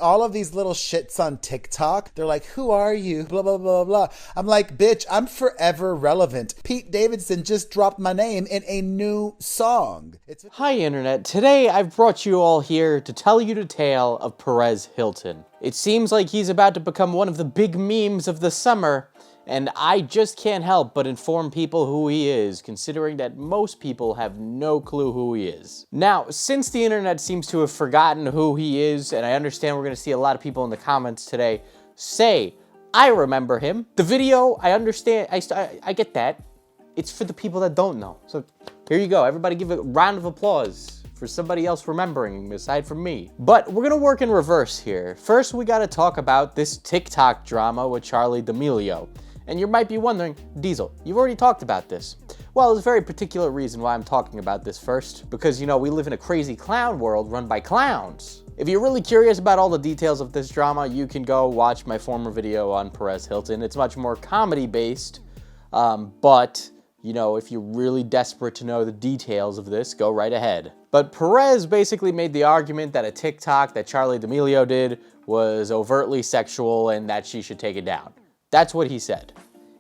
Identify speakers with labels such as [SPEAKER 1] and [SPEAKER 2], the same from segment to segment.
[SPEAKER 1] all of these little shits on TikTok. They're like, who are you? Blah, blah, blah, blah. I'm like, bitch, I'm forever relevant. Pete Davidson just dropped my name in a new song.
[SPEAKER 2] Hi, Internet. Today, I've brought you all here to tell you the tale of Perez Hilton. It seems like he's about to become one of the big memes of the summer, and I just can't help but inform people who he is, considering that most people have no clue who he is. Now, since the internet seems to have forgotten who he is, and I understand we're going to see a lot of people in the comments today say, I remember him. The video, I understand, I get that. It's for the people that don't know. So here you go. Everybody give a round of applause for somebody else remembering aside from me. But we're gonna work in reverse here. First, we gotta talk about this TikTok drama with Charli D'Amelio. And you might be wondering, Diesel, you've already talked about this. Well, there's a very particular reason why I'm talking about this first, because, you know, we live in a crazy clown world run by clowns. If you're really curious about all the details of this drama, you can go watch my former video on Perez Hilton. It's much more comedy-based, but, you know, if you're really desperate to know the details of this, go right ahead. But Perez basically made the argument that a TikTok that Charli D'Amelio did was overtly sexual and that she should take it down. That's what he said.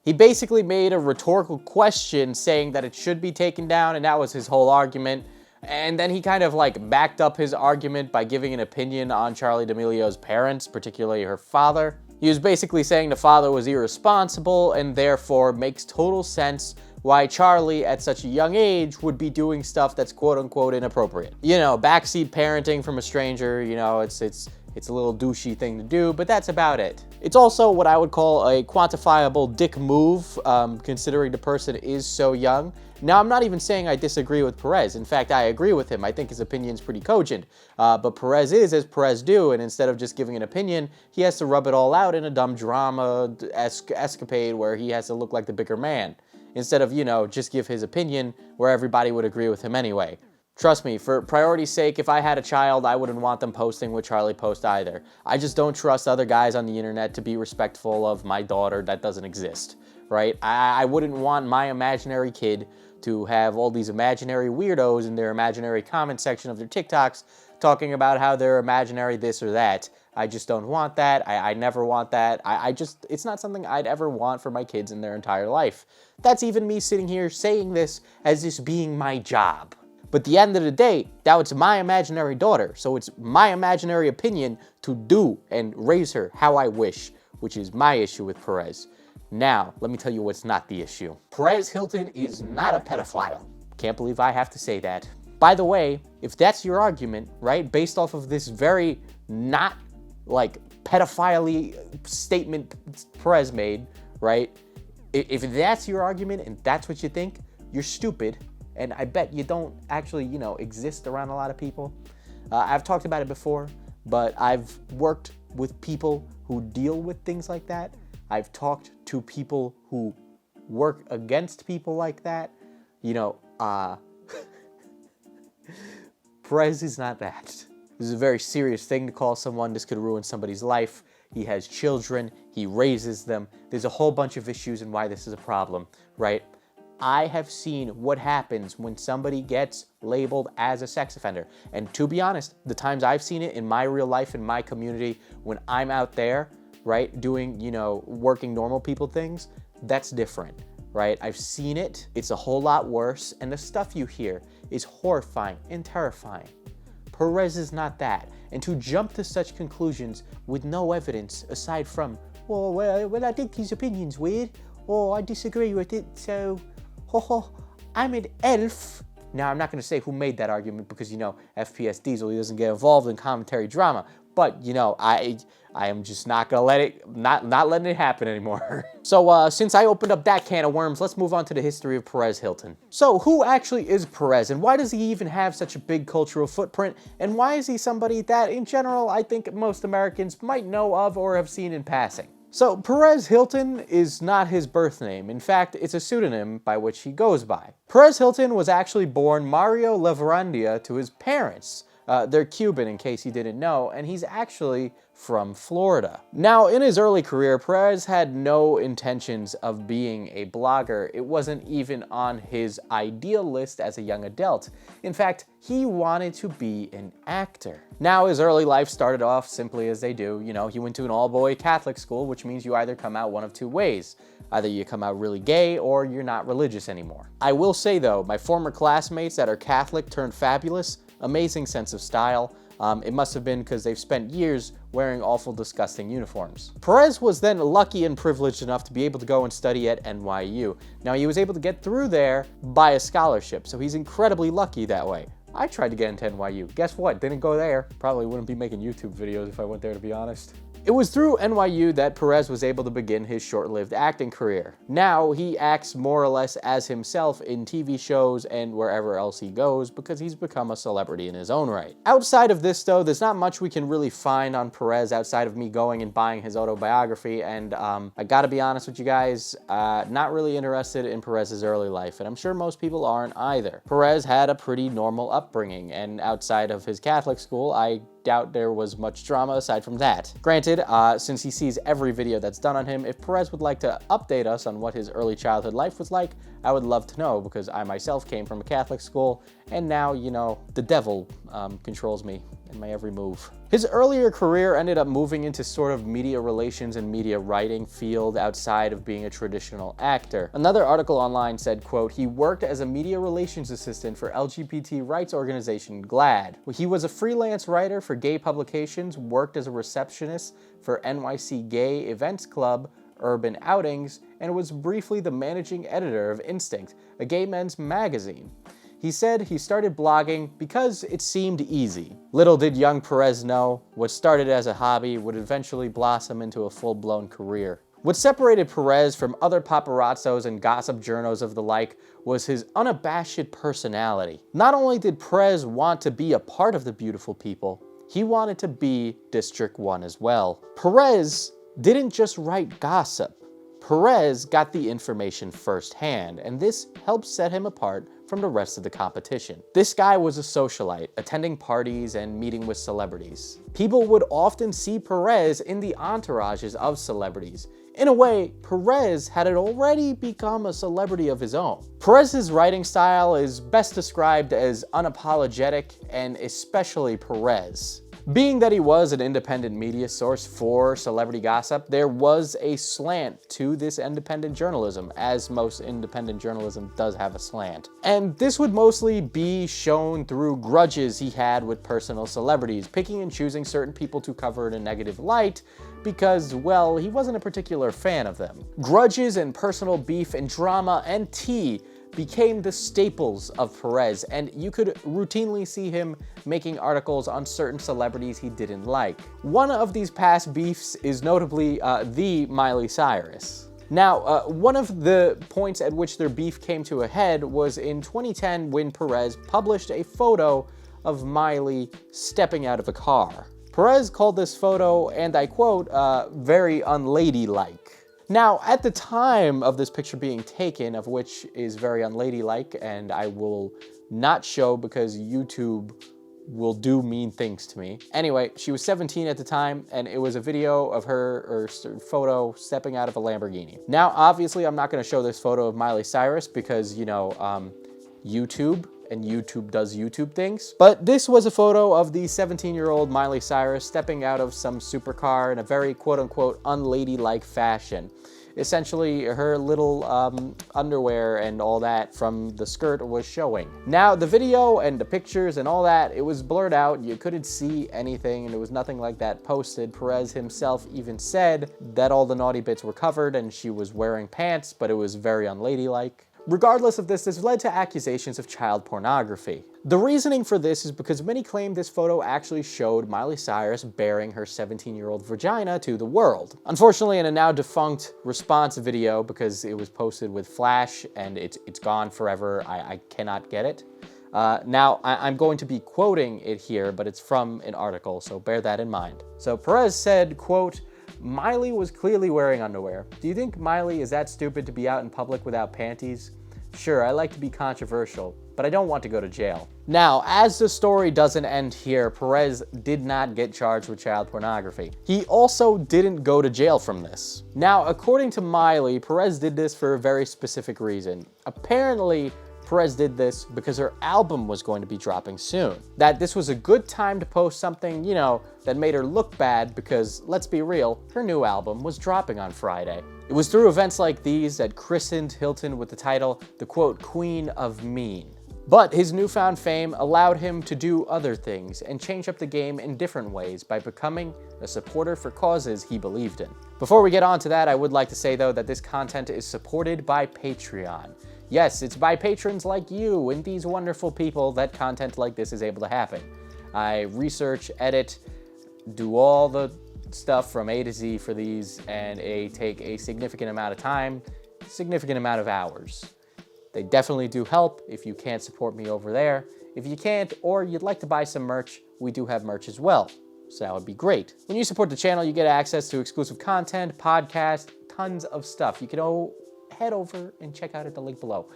[SPEAKER 2] He basically made a rhetorical question saying that it should be taken down, and that was his whole argument. And then he kind of like backed up his argument by giving an opinion on Charli D'Amelio's parents, particularly her father. He was basically saying the father was irresponsible and therefore makes total sense why Charli at such a young age would be doing stuff that's quote unquote inappropriate. You know, backseat parenting from a stranger, you know, it's a little douchey thing to do, but that's about it. It's also what I would call a quantifiable dick move, considering the person is so young. Now, I'm not even saying I disagree with Perez. In fact, I agree with him. I think his opinion's pretty cogent. But Perez is as Perez do, and instead of just giving an opinion, he has to rub it all out in a dumb drama escapade where he has to look like the bigger man, instead of, you know, just give his opinion where everybody would agree with him anyway. Trust me, for priority's sake, if I had a child, I wouldn't want them posting what Charli posts either. I just don't trust other guys on the internet to be respectful of my daughter that doesn't exist, right? I wouldn't want my imaginary kid to have all these imaginary weirdos in their imaginary comment section of their TikToks talking about how they're imaginary this or that. I just don't want that. I never want that. It's not something I'd ever want for my kids in their entire life. That's even me sitting here saying this as this being my job. But at the end of the day, now it's my imaginary daughter, so it's my imaginary opinion to do and raise her how I wish, which is my issue with Perez. Now, let me tell you what's not the issue. Perez Hilton is not a pedophile. Can't believe I have to say that. By the way, if that's your argument, right, based off of this very not, like, pedophile-y statement Perez made, right, if that's your argument and that's what you think, you're stupid. And I bet you don't actually, you know, exist around a lot of people. I've talked about it before, but I've worked with people who deal with things like that. I've talked to people who work against people like that. You know, Perez is not that. This is a very serious thing to call someone. This could ruin somebody's life. He has children. He raises them. There's a whole bunch of issues and why this is a problem, right? I have seen what happens when somebody gets labeled as a sex offender. And to be honest, the times I've seen it in my real life, in my community, when I'm out there, right, doing, you know, working normal people things, that's different, right? I've seen it. It's a whole lot worse. And the stuff you hear is horrifying and terrifying. Perez is not that. And to jump to such conclusions with no evidence aside from, oh, well, I think his opinion's weird, or I disagree with it, so... I'm an elf. Now, I'm not going to say who made that argument because, you know, FPS Diesel, he doesn't get involved in commentary drama. But, you know, I am just not going to let it, not letting it happen anymore. So, since I opened up that can of worms, let's move on to the history of Perez Hilton. So, who actually is Perez, and why does he even have such a big cultural footprint? And why is he somebody that, in general, I think most Americans might know of or have seen in passing? So, Perez Hilton is not his birth name. In fact, it's a pseudonym by which he goes by. Perez Hilton was actually born Mario Leverandia to his parents, They're Cuban, in case you didn't know, and he's actually from Florida. Now, in his early career, Perez had no intentions of being a blogger. It wasn't even on his ideal list as a young adult. In fact, he wanted to be an actor. Now, his early life started off simply as they do. You know, he went to an all-boy Catholic school, which means you either come out one of two ways. Either you come out really gay or you're not religious anymore. I will say though, my former classmates that are Catholic turned fabulous, amazing sense of style. It must have been because they've spent years wearing awful, disgusting uniforms. Perez was then lucky and privileged enough to be able to go and study at NYU. Now, he was able to get through there by a scholarship, so he's incredibly lucky that way. I tried to get into NYU. Guess what? Didn't go there. Probably wouldn't be making YouTube videos if I went there, to be honest. It was through NYU that Perez was able to begin his short-lived acting career. Now, he acts more or less as himself in TV shows and wherever else he goes because he's become a celebrity in his own right. Outside of this, though, there's not much we can really find on Perez outside of me going and buying his autobiography, and I gotta be honest with you guys, not really interested in Perez's early life, and I'm sure most people aren't either. Perez had a pretty normal upbringing, and outside of his Catholic school, I doubt there was much drama aside from that. Granted, since he sees every video that's done on him, if Perez would like to update us on what his early childhood life was like, I would love to know, because I myself came from a Catholic school, and now, you know, the devil controls me in my every move. His earlier career ended up moving into sort of media relations and media writing field outside of being a traditional actor. Another article online said, quote, he worked as a media relations assistant for LGBT rights organization GLAAD. He was a freelance writer for gay publications, worked as a receptionist for NYC Gay Events Club, Urban Outings, and was briefly the managing editor of Instinct, a gay men's magazine. He said he started blogging because it seemed easy. Little did young Perez know, what started as a hobby would eventually blossom into a full-blown career. What separated Perez from other paparazzos and gossip journos of the like was his unabashed personality. Not only did Perez want to be a part of the beautiful people, he wanted to be District 1 as well. Perez didn't just write gossip. Perez got the information firsthand, and this helped set him apart from the rest of the competition. This guy was a socialite, attending parties and meeting with celebrities. People would often see Perez in the entourages of celebrities. In a way, Perez had already become a celebrity of his own. Perez's writing style is best described as unapologetic and especially Perez. Being that he was an independent media source for celebrity gossip, there was a slant to this independent journalism, as most independent journalism does have a slant. And this would mostly be shown through grudges he had with personal celebrities, picking and choosing certain people to cover in a negative light because, well, he wasn't a particular fan of them. Grudges and personal beef and drama and tea became the staples of Perez, and you could routinely see him making articles on certain celebrities he didn't like. One of these past beefs is notably the Miley Cyrus. Now, one of the points at which their beef came to a head was in 2010 when Perez published a photo of Miley stepping out of a car. Perez called this photo, and I quote, very unladylike. Now, at the time of this picture being taken, of which is very unladylike, and I will not show because YouTube will do mean things to me. Anyway, she was 17 at the time, and it was a video of her, or photo, stepping out of a Lamborghini. Now, obviously, I'm not gonna show this photo of Miley Cyrus because, you know, YouTube, and YouTube does YouTube things. But this was a photo of the 17-year-old Miley Cyrus stepping out of some supercar in a very quote-unquote unladylike fashion. Essentially, her little underwear and all that from the skirt was showing. Now, the video and the pictures and all that, it was blurred out. You couldn't see anything, and there was nothing like that posted. Perez himself even said that all the naughty bits were covered and she was wearing pants, but it was very unladylike. Regardless of this, this led to accusations of child pornography. The reasoning for this is because many claim this photo actually showed Miley Cyrus bearing her 17-year-old vagina to the world. Unfortunately, in a now defunct response video, because it was posted with Flash and it's gone forever, I cannot get it. Now, I'm going to be quoting it here, but it's from an article, so bear that in mind. So Perez said, quote, Miley was clearly wearing underwear. Do you think Miley is that stupid to be out in public without panties? Sure, I like to be controversial, but but I don't want to go to jail. Now, as the story doesn't end here, Perez did not get charged with child pornography. He also didn't go to jail from this. Now, according to Miley, Perez did this for a very specific reason. Apparently, Perez did this because her album was going to be dropping soon. That this was a good time to post something, that made her look bad because, let's be real, her new album was dropping on Friday. It was through events like these that christened Hilton with the title, the quote, Queen of Mean. But his newfound fame allowed him to do other things and change up the game in different ways by becoming a supporter for causes he believed in. Before we get on to that, I would like to say though that this content is supported by Patreon. Yes, it's by patrons like you and these wonderful people that content like this is able to happen. I research, edit, do all the stuff from A to Z for these, and they take a significant amount of time, significant amount of hours. They definitely do help if you can't support me over there. If you can't, or you'd like to buy some merch, we do have merch as well. So that would be great. When you support the channel, you get access to exclusive content, podcasts, tons of stuff. You can head over and check out at the link below.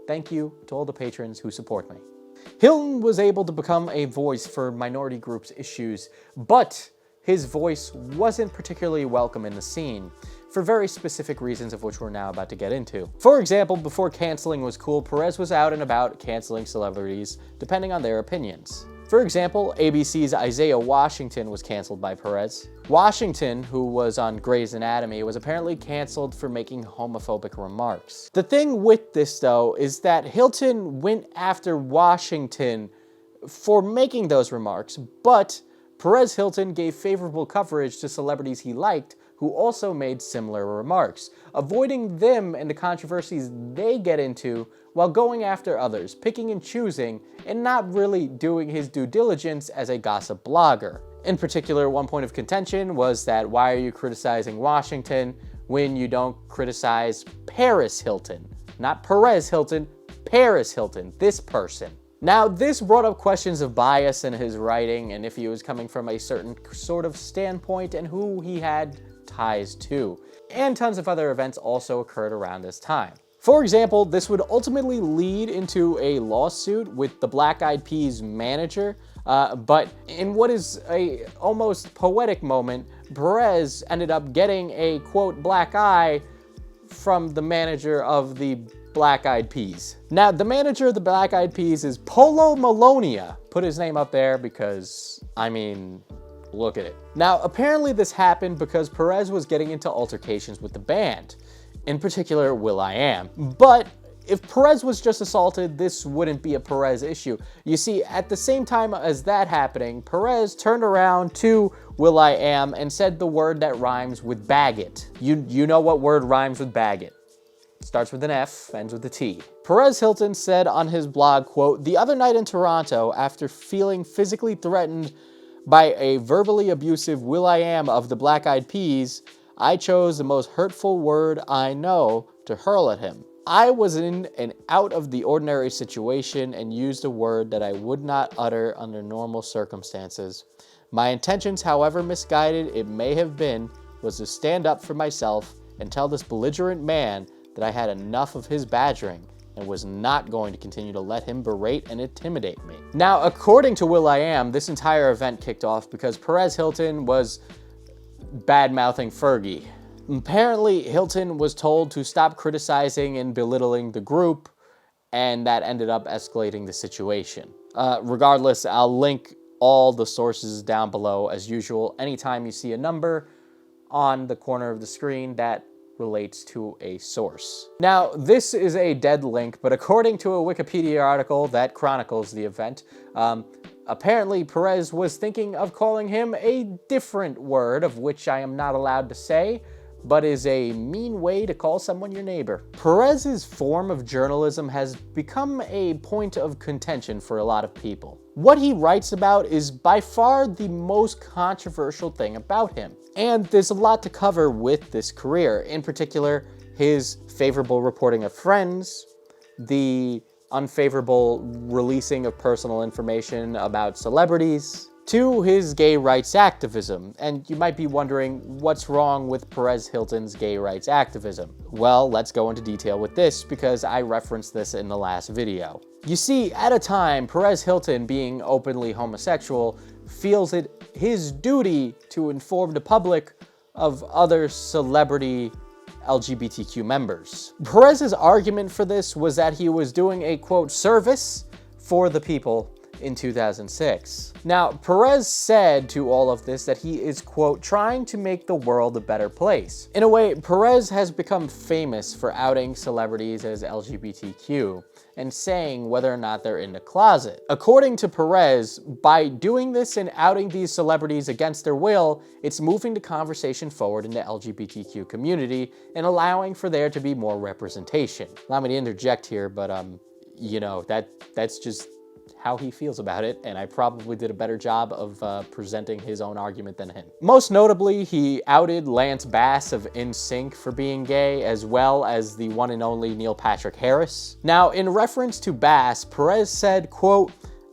[SPEAKER 2] Thank you to all the patrons who support me. Hilton was able to become a voice for minority groups' issues, but his voice wasn't particularly welcome in the scene for very specific reasons of which we're now about to get into. For example, before canceling was cool, Perez was out and about canceling celebrities depending on their opinions. For example, ABC's Isaiah Washington was canceled by Perez. Washington, who was on Grey's Anatomy, was apparently canceled for making homophobic remarks. The thing with this, though, is that Hilton went after Washington for making those remarks, but Perez Hilton gave favorable coverage to celebrities he liked who also made similar remarks, avoiding them and the controversies they get into while going after others, picking and choosing, and not really doing his due diligence as a gossip blogger. In particular, one point of contention was that why are you criticizing Washington when you don't criticize Paris Hilton? Not Perez Hilton, Paris Hilton, this person. Now, this brought up questions of bias in his writing and if he was coming from a certain sort of standpoint and who he had ties to. And tons of other events also occurred around this time. For example, this would ultimately lead into a lawsuit with the Black Eyed Peas manager, but in what is a almost poetic moment, Perez ended up getting a, quote, black eye from the manager of the Black Eyed Peas. Now, the manager of the Black Eyed Peas is Polo Malonia. Put his name up there because, look at it. Now, apparently this happened because Perez was getting into altercations with the band, in particular will.i.am. But if Perez was just assaulted, this wouldn't be a Perez issue. You see, at the same time as that happening, Perez turned around to will.i.am and said the word that rhymes with baggot. You know what word rhymes with baggot. Starts with an F, ends with a T. Perez Hilton said on his blog, quote, "The other night in Toronto, after feeling physically threatened by a verbally abusive will.i.am of the Black Eyed Peas, I chose the most hurtful word I know to hurl at him. I was in an out of the ordinary situation and used a word that I would not utter under normal circumstances. My intentions, however misguided it may have been, was to stand up for myself and tell this belligerent man that I had enough of his badgering and was not going to continue to let him berate and intimidate me." Now, according to will.i.am, this entire event kicked off because Perez Hilton was bad-mouthing Fergie. Apparently, Hilton was told to stop criticizing and belittling the group, and that ended up escalating the situation. Regardless, I'll link all the sources down below as usual. Anytime you see a number on the corner of the screen, that relates to a source. Now, this is a dead link, but according to a Wikipedia article that chronicles the event, apparently Perez was thinking of calling him a different word, of which I am not allowed to say, but is a mean way to call someone your neighbor. Perez's form of journalism has become a point of contention for a lot of people. What he writes about is by far the most controversial thing about him. And there's a lot to cover with this career, in particular, his favorable reporting of friends, the unfavorable releasing of personal information about celebrities, to his gay rights activism. And you might be wondering, what's wrong with Perez Hilton's gay rights activism? Well, let's go into detail with this because I referenced this in the last video. You see, at a time, Perez Hilton, being openly homosexual, feels it his duty to inform the public of other celebrity LGBTQ members. Perez's argument for this was that he was doing a, quote, service for the people in 2006. Now, Perez said to all of this that he is, quote, trying to make the world a better place. In a way, Perez has become famous for outing celebrities as LGBTQ and saying whether or not they're in the closet. According to Perez, by doing this and outing these celebrities against their will, it's moving the conversation forward in the LGBTQ community and allowing for there to be more representation. Allow me to interject here, but you know, that's just how he feels about it, and I probably did a better job of presenting his own argument than him. Most notably, he outed Lance Bass of NSYNC for being gay, as well as the one and only Neil Patrick Harris. Now, in reference to Bass, Perez said, quote,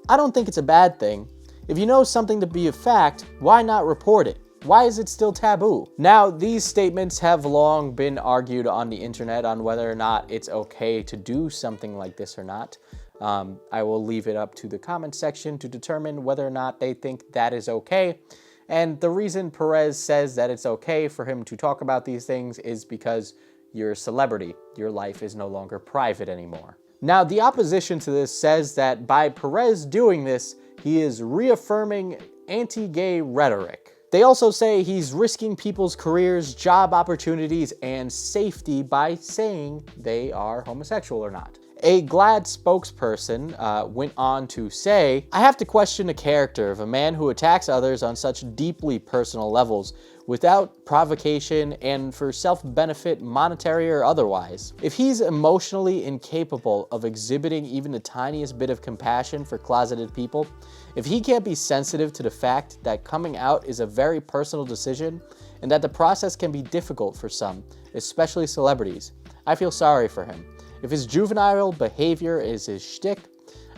[SPEAKER 2] "I don't think it's a bad thing. If you know something to be a fact, why not report it? Why is it still taboo?" Now, these statements have long been argued on the internet on whether or not it's okay to do something like this or not. I will leave it up to the comment section to determine whether or not they think that is okay. And the reason Perez says that it's okay for him to talk about these things is because you're a celebrity. Your life is no longer private anymore. Now, the opposition to this says that by Perez doing this, he is reaffirming anti-gay rhetoric. They also say he's risking people's careers, job opportunities, and safety by saying they are homosexual or not. A GLAAD spokesperson went on to say, "I have to question the character of a man who attacks others on such deeply personal levels without provocation and for self-benefit, monetary or otherwise. If he's emotionally incapable of exhibiting even the tiniest bit of compassion for closeted people, if he can't be sensitive to the fact that coming out is a very personal decision and that the process can be difficult for some, especially celebrities, I feel sorry for him. If his juvenile behavior is his shtick,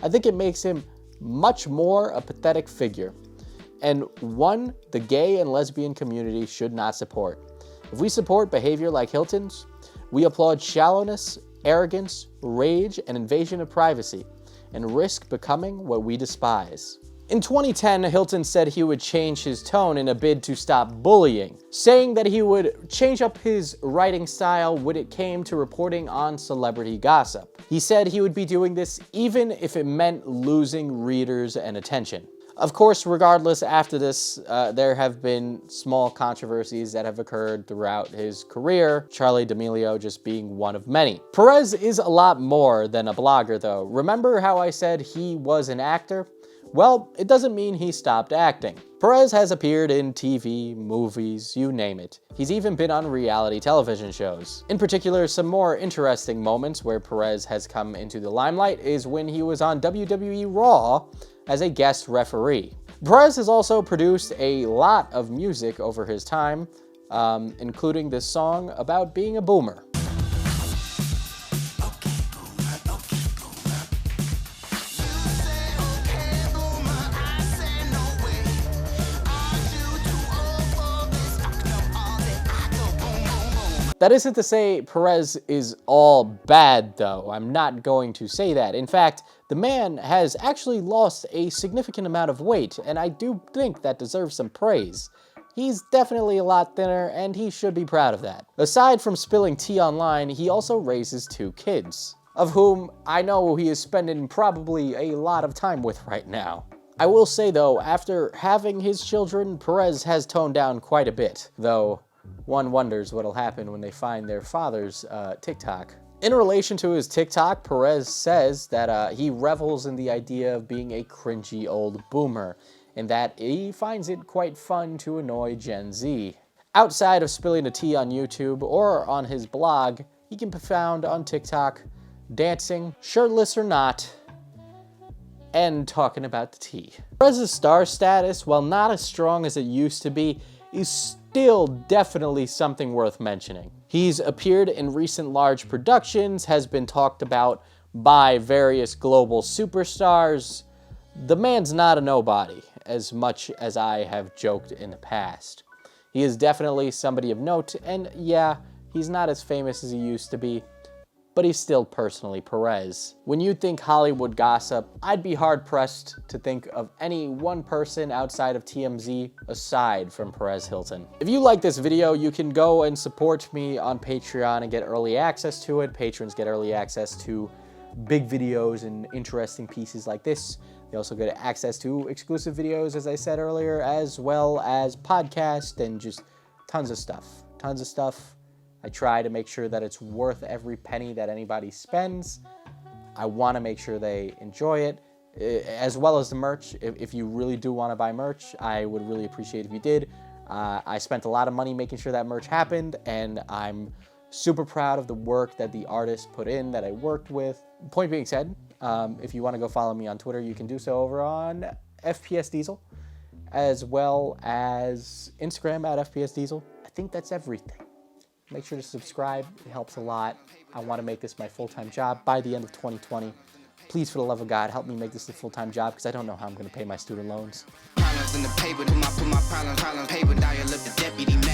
[SPEAKER 2] I think it makes him much more a pathetic figure, and one the gay and lesbian community should not support. If we support behavior like Hilton's, we applaud shallowness, arrogance, rage, and invasion of privacy, and risk becoming what we despise." In 2010, Hilton said he would change his tone in a bid to stop bullying, saying that he would change up his writing style when it came to reporting on celebrity gossip. He said he would be doing this even if it meant losing readers and attention. Of course, regardless, after this, there have been small controversies that have occurred throughout his career, Charli D'Amelio just being one of many. Perez is a lot more than a blogger, though. Remember how I said he was an actor? Well, it doesn't mean he stopped acting. Perez has appeared in TV, movies, you name it. He's even been on reality television shows. In particular, some more interesting moments where Perez has come into the limelight is when he was on WWE Raw as a guest referee. Perez has also produced a lot of music over his time, including this song about being a boomer. That isn't to say Perez is all bad, though. I'm not going to say that. In fact, the man has actually lost a significant amount of weight, and I do think that deserves some praise. He's definitely a lot thinner, and he should be proud of that. Aside from spilling tea online, he also raises 2 kids, of whom I know he is spending probably a lot of time with right now. I will say, though, after having his children, Perez has toned down quite a bit, though one wonders what'll happen when they find their father's TikTok. In relation to his TikTok, Perez says that he revels in the idea of being a cringy old boomer, and that he finds it quite fun to annoy Gen Z. Outside of spilling the tea on YouTube or on his blog, he can be found on TikTok dancing, shirtless or not, and talking about the tea. Perez's star status, while not as strong as it used to be, is still definitely something worth mentioning. He's appeared in recent large productions, has been talked about by various global superstars. The man's not a nobody, as much as I have joked in the past. He is definitely somebody of note, and yeah, he's not as famous as he used to be, but he's still personally Perez. When you think Hollywood gossip, I'd be hard-pressed to think of any one person outside of TMZ aside from Perez Hilton. If you like this video, you can go and support me on Patreon and get early access to it. Patrons get early access to big videos and interesting pieces like this. They also get access to exclusive videos, as I said earlier, as well as podcasts and just tons of stuff. Tons of stuff. I try to make sure that it's worth every penny that anybody spends. I want to make sure they enjoy it, as well as the merch. If you really do want to buy merch, I would really appreciate if you did. I spent a lot of money making sure that merch happened, and I'm super proud of the work that the artists put in, that I worked with. Point being said, if you want to go follow me on Twitter, you can do so over on FPS Diesel, as well as Instagram at FPS Diesel. I think that's everything. Make sure to subscribe. It helps a lot. I want to make this my full-time job by the end of 2020. Please, for the love of God, help me make this a full-time job because I don't know how I'm going to pay my student loans. Problems in the paper, put my problems paper, dial up the deputy.